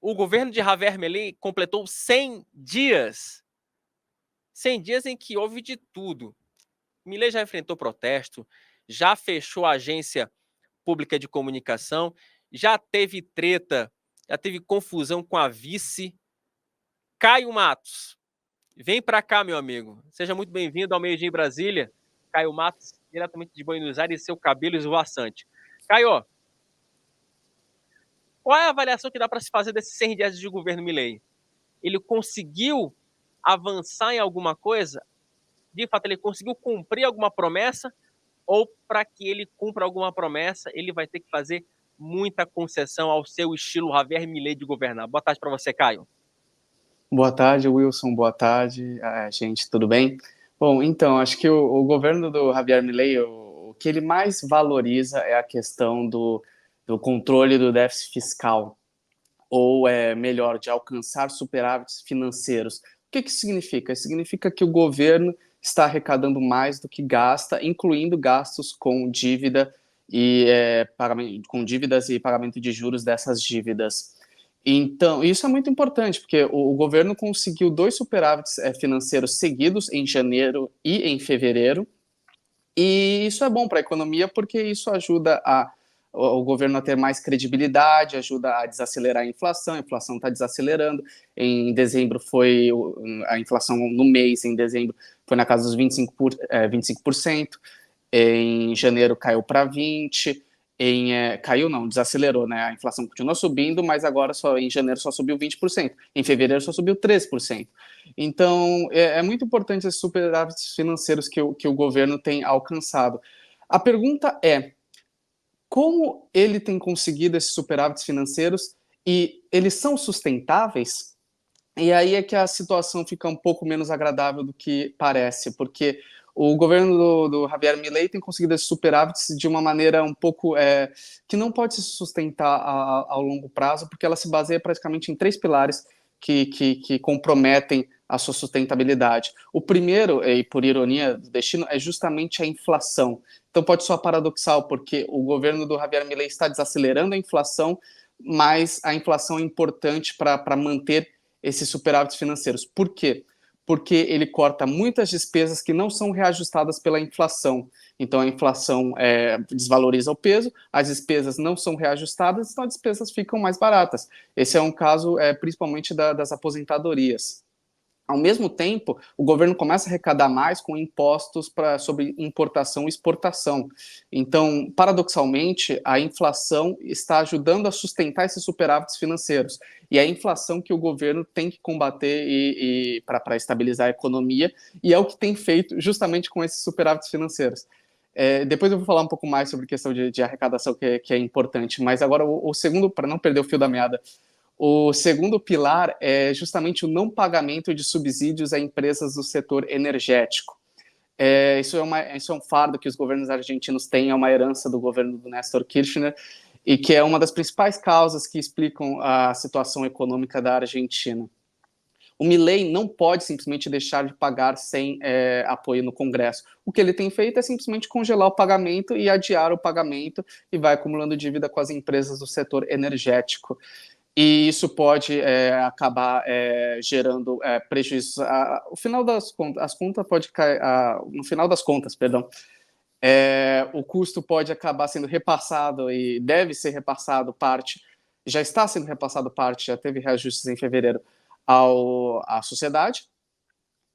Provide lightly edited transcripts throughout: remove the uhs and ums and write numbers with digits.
O governo de Javier Milei completou 100 dias. 100 dias em que houve de tudo. Milei já enfrentou protesto, já fechou a agência pública de comunicação, já teve treta, já teve confusão com a vice. Caio Matos, vem para cá, meu amigo. Seja muito bem-vindo ao Meio Dia em Brasília. Caio Matos, diretamente de Buenos Aires, seu cabelo esvoaçante. Caio, qual é a avaliação que dá para se fazer desses 100 dias de governo Milei? Ele conseguiu avançar em alguma coisa? De fato, ele conseguiu cumprir alguma promessa? Ou para que ele cumpra alguma promessa, ele vai ter que fazer muita concessão ao seu estilo Javier Milei de governar? Boa tarde para você, Caio. Boa tarde, Wilson. Boa tarde, gente. Tudo bem? Bom, então, acho que o governo do Javier Milei, o que ele mais valoriza é a questão do controle do déficit fiscal, ou melhor, de alcançar superávites financeiros. O que isso significa? Significa que o governo está arrecadando mais do que gasta, incluindo gastos com dívida e com dívidas e pagamento de juros dessas dívidas. Então, isso é muito importante, porque o governo conseguiu 2 superávites financeiros seguidos em janeiro e em fevereiro, e isso é bom para a economia, porque isso ajuda o governo a ter mais credibilidade, ajuda a desacelerar a inflação está desacelerando. Em dezembro a inflação no mês, em dezembro, foi na casa dos 25%, em janeiro caiu para 20%, caiu não, desacelerou, né? A inflação continua subindo, mas agora em janeiro só subiu 20%, em fevereiro só subiu 13%. Então, é muito importante esses superávites financeiros que o governo tem alcançado. A pergunta é, como ele tem conseguido esses superávites financeiros e eles são sustentáveis? E aí é que a situação fica um pouco menos agradável do que parece, porque o governo do Javier Milei tem conseguido esses superávites de uma maneira um pouco que não pode se sustentar ao longo prazo, porque ela se baseia praticamente em 3 pilares que comprometem a sua sustentabilidade. O primeiro, e por ironia do destino, é justamente a inflação. Então pode soar paradoxal, porque o governo do Javier Milei está desacelerando a inflação, mas a inflação é importante para manter esses superávites financeiros. Por quê? Porque ele corta muitas despesas que não são reajustadas pela inflação. Então, a inflação desvaloriza o peso, as despesas não são reajustadas, então as despesas ficam mais baratas. Esse é um caso principalmente das aposentadorias. Ao mesmo tempo, o governo começa a arrecadar mais com impostos sobre importação e exportação. Então, paradoxalmente, a inflação está ajudando a sustentar esses superávites financeiros. E é a inflação que o governo tem que combater para estabilizar a economia, e é o que tem feito justamente com esses superávites financeiros. Depois eu vou falar um pouco mais sobre questão de arrecadação, que é importante, mas agora o segundo, para não perder o fio da meada, o segundo pilar é justamente o não pagamento de subsídios a empresas do setor energético. Isso é um fardo que os governos argentinos têm, é uma herança do governo do Néstor Kirchner, e que é uma das principais causas que explicam a situação econômica da Argentina. O Milei não pode simplesmente deixar de pagar sem apoio no Congresso. O que ele tem feito é simplesmente congelar o pagamento e adiar o pagamento, e vai acumulando dívida com as empresas do setor energético. E isso pode acabar gerando prejuízos. O final das contas, as contas pode cair, no final das contas, perdão, o custo pode acabar sendo repassado e deve ser repassado parte, já está sendo repassado parte, já teve reajustes em fevereiro à sociedade,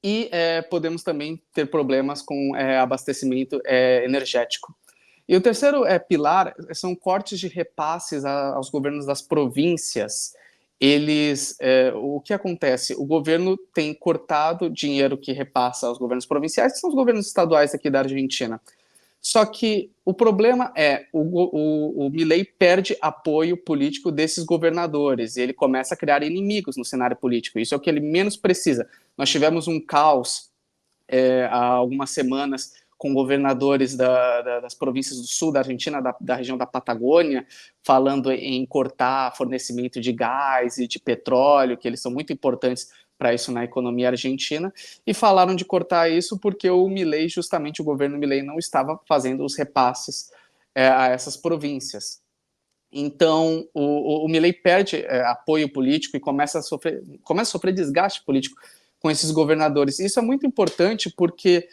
e podemos também ter problemas com abastecimento energético. E o terceiro pilar são cortes de repasses aos governos das províncias. O que acontece? O governo tem cortado dinheiro que repassa aos governos provinciais, que são os governos estaduais aqui da Argentina. Só que o problema é o Milei perde apoio político desses governadores e ele começa a criar inimigos no cenário político. Isso é o que ele menos precisa. Nós tivemos um caos há algumas semanas com governadores das províncias do sul da Argentina, da região da Patagônia, falando em cortar fornecimento de gás e de petróleo, que eles são muito importantes para isso na economia argentina, e falaram de cortar isso porque justamente o governo Milei não estava fazendo os repasses a essas províncias. Então, o Milei perde apoio político e começa a sofrer desgaste político com esses governadores. Isso é muito importante porque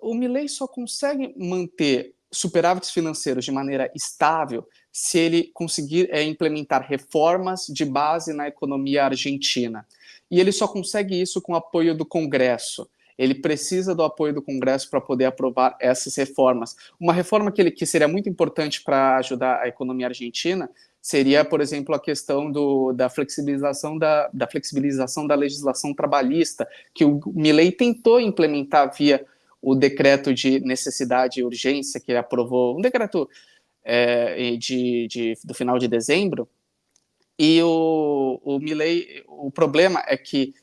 o Milei só consegue manter superávites financeiros de maneira estável se ele conseguir implementar reformas de base na economia argentina. E ele só consegue isso com o apoio do Congresso. Ele precisa do apoio do Congresso para poder aprovar essas reformas. Uma reforma que seria muito importante para ajudar a economia argentina seria, por exemplo, a questão da flexibilização da legislação trabalhista, que o Milei tentou implementar via o decreto de necessidade e urgência que ele aprovou, um decreto do final de dezembro, e o Milei, o problema é que,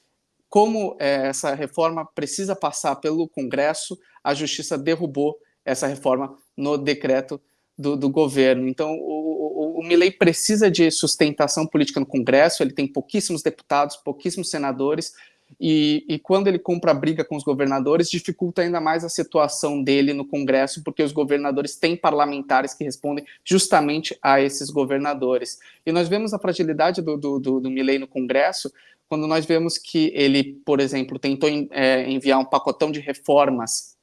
como essa reforma precisa passar pelo Congresso, a Justiça derrubou essa reforma no decreto do governo. Então, o Milei precisa de sustentação política no Congresso, ele tem pouquíssimos deputados, pouquíssimos senadores, e quando ele compra a briga com os governadores, dificulta ainda mais a situação dele no Congresso, porque os governadores têm parlamentares que respondem justamente a esses governadores. E nós vemos a fragilidade do Milei no Congresso, quando nós vemos que ele, por exemplo, tentou enviar um pacotão de reformas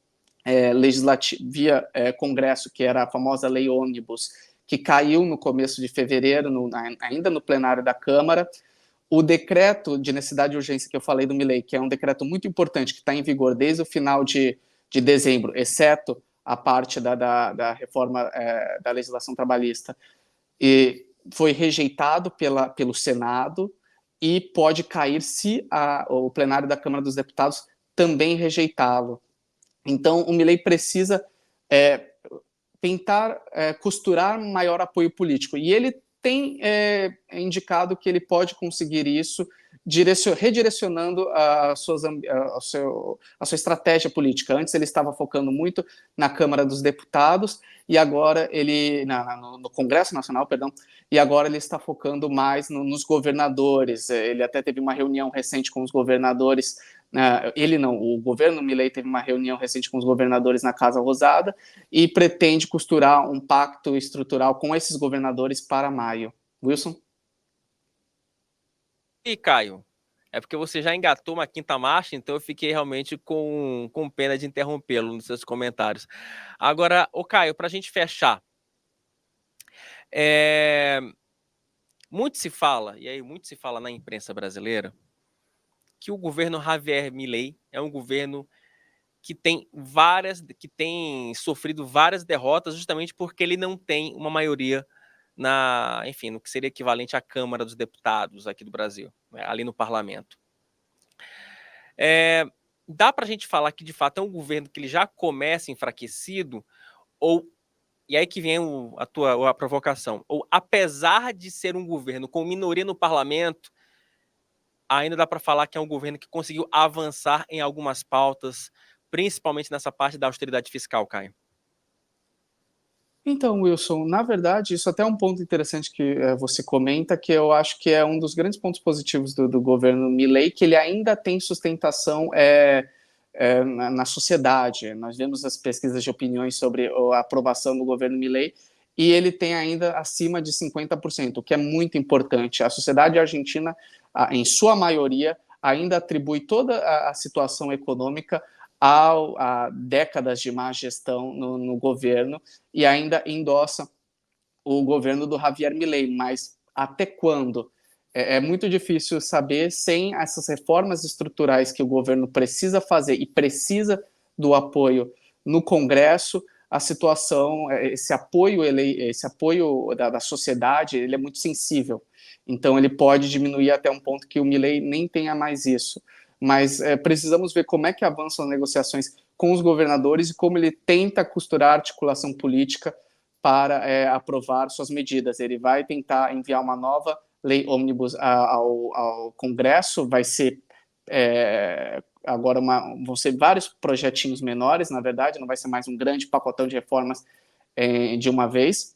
via Congresso, que era a famosa Lei Ônibus, que caiu no começo de fevereiro, ainda no plenário da Câmara. O decreto de necessidade e urgência que eu falei do Milei, que é um decreto muito importante, que está em vigor desde o final de dezembro, exceto a parte da reforma da legislação trabalhista, e foi rejeitado pelo Senado e pode cair se o plenário da Câmara dos Deputados também rejeitá-lo. Então, o Milei precisa tentar costurar maior apoio político. E ele tem indicado que ele pode conseguir isso redirecionando a sua estratégia política. Antes ele estava focando muito na Câmara dos Deputados e agora ele no Congresso Nacional, perdão, e agora ele está focando mais nos governadores. Ele até teve uma reunião recente com os governadores. O governo Milei teve uma reunião recente com os governadores na Casa Rosada e pretende costurar um pacto estrutural com esses governadores para maio. Wilson? E Caio, é porque você já engatou uma quinta marcha, então eu fiquei realmente com pena de interrompê-lo nos seus comentários. Agora, Caio, para a gente fechar, muito se fala na imprensa brasileira, que o governo Javier Milei é um governo que tem sofrido várias derrotas justamente porque ele não tem uma maioria no que seria equivalente à Câmara dos Deputados aqui do Brasil, né, ali no parlamento. Dá para a gente falar que de fato é um governo que ele já começa enfraquecido, e aí que vem a provocação, ou apesar de ser um governo com minoria no parlamento, ainda dá para falar que é um governo que conseguiu avançar em algumas pautas, principalmente nessa parte da austeridade fiscal, Caio? Então, Wilson, na verdade, isso até é um ponto interessante que você comenta, que eu acho que é um dos grandes pontos positivos do governo Milei, que ele ainda tem sustentação na sociedade. Nós vemos as pesquisas de opiniões sobre a aprovação do governo Milei, e ele tem ainda acima de 50%, o que é muito importante. A sociedade argentina, em sua maioria, ainda atribui toda a situação econômica a décadas de má gestão no governo e ainda endossa o governo do Javier Milei, mas até quando? É muito difícil saber, sem essas reformas estruturais que o governo precisa fazer e precisa do apoio no Congresso, a situação, esse apoio da sociedade, ele é muito sensível. Então ele pode diminuir até um ponto que o Milei nem tenha mais isso. Mas precisamos ver como é que avançam as negociações com os governadores e como ele tenta costurar a articulação política para aprovar suas medidas. Ele vai tentar enviar uma nova lei ônibus ao Congresso, vai ser agora vão ser vários projetinhos menores, na verdade, não vai ser mais um grande pacotão de reformas de uma vez,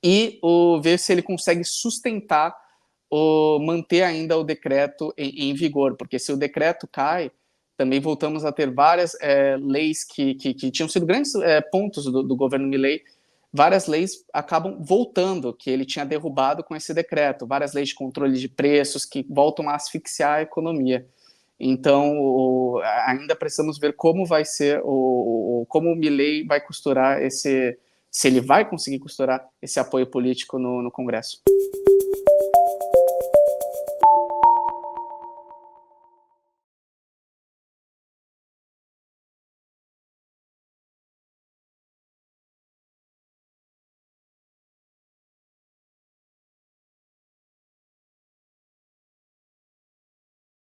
e ver se ele consegue sustentar manter ainda o decreto em vigor, porque se o decreto cai, também voltamos a ter várias leis que tinham sido grandes pontos do governo Milei várias leis acabam voltando, que ele tinha derrubado com esse decreto, várias leis de controle de preços que voltam a asfixiar a economia. Então, ainda precisamos ver como vai ser, como o Milei vai costurar se ele vai conseguir costurar esse apoio político no Congresso.